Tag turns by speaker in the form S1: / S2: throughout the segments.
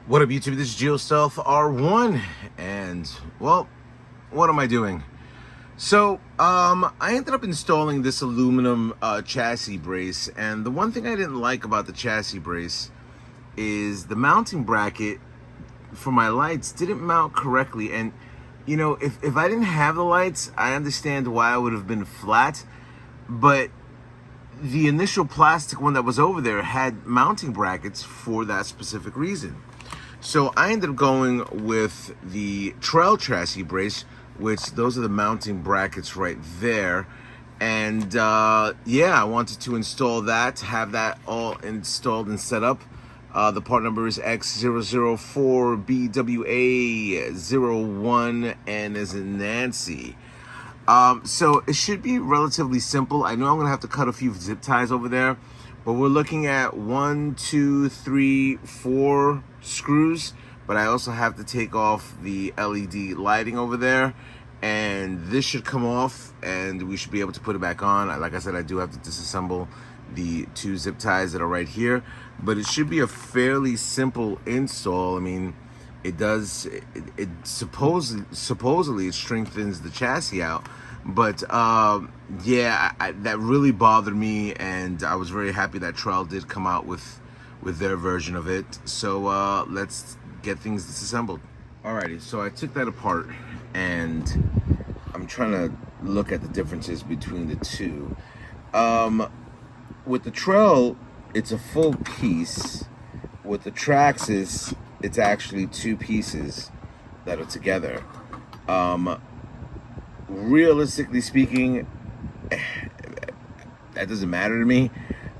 S1: What up, YouTube? This is GeoStealth R1, and well, what am I doing? So, I ended up installing this aluminum chassis brace, and the one thing I didn't like about the chassis brace is the mounting bracket for my lights didn't mount correctly. And you know, if I didn't have the lights, I understand why it would have been flat, but the initial plastic one that was over there had mounting brackets for that specific reason. So I ended up going with the Treal chassis brace, which those are the mounting brackets right there. And yeah, I wanted to install that, have that all installed and set up. The part number is X004BWA01, N as in Nancy. So it should be relatively simple. I know I'm gonna have to cut a few zip ties over there, but we're looking at 1, 2, 3, 4 screws. But I also have to take off the LED lighting over there, and this should come off and we should be able to put it back on. Like I said, I do have to disassemble the 2 zip ties that are right here, but it should be a fairly simple install. I mean, it does, it supposedly it strengthens the chassis out, but yeah, that really bothered me, and I was very happy that Treal did come out with their version of it. So let's get things disassembled. Alrighty, so I took that apart and I'm trying to look at the differences between the two. With the Treal, it's a full piece. With the Traxxas, it's actually 2 pieces that are together. Realistically speaking, that doesn't matter to me.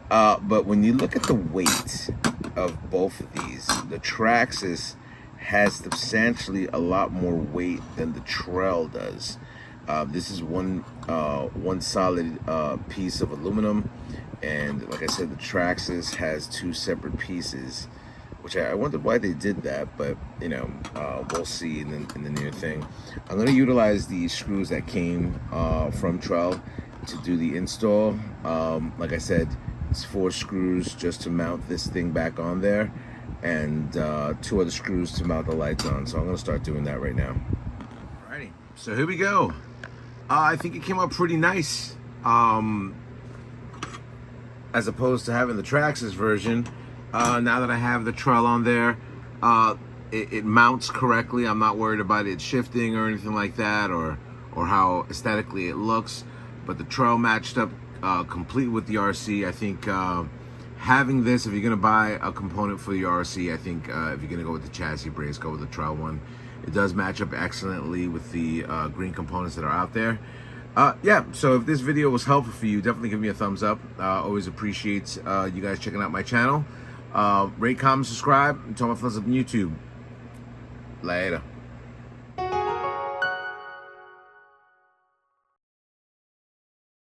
S1: But when you look at the weight of both of these, the Traxxas has substantially a lot more weight than the Treal does. This is one solid piece of aluminum, and like I said, the Traxxas has 2 separate pieces, which I wondered why they did that, but you know, we'll see in the near thing. I'm going to utilize the screws that came from Treal to do the install. Like I said, it's 4 screws just to mount this thing back on there, and 2 other screws to mount the lights on. So I'm going to start doing that right now. Alrighty, so here we go. I think it came out pretty nice, as opposed to having the Traxxas version. Now that I have the Treal on there, it mounts correctly. I'm not worried about it shifting or anything like that, or how aesthetically it looks. But the Treal matched up complete with the RC. I think having this, if you're gonna buy a component for the RC, I think if you're gonna go with the chassis brace, go with the Treal one. It does match up excellently with the green components that are out there. Yeah, so if this video was helpful for you, definitely give me a thumbs up. Always appreciate you guys checking out my channel. Rate, comment, subscribe, and tell my friends on YouTube. Later.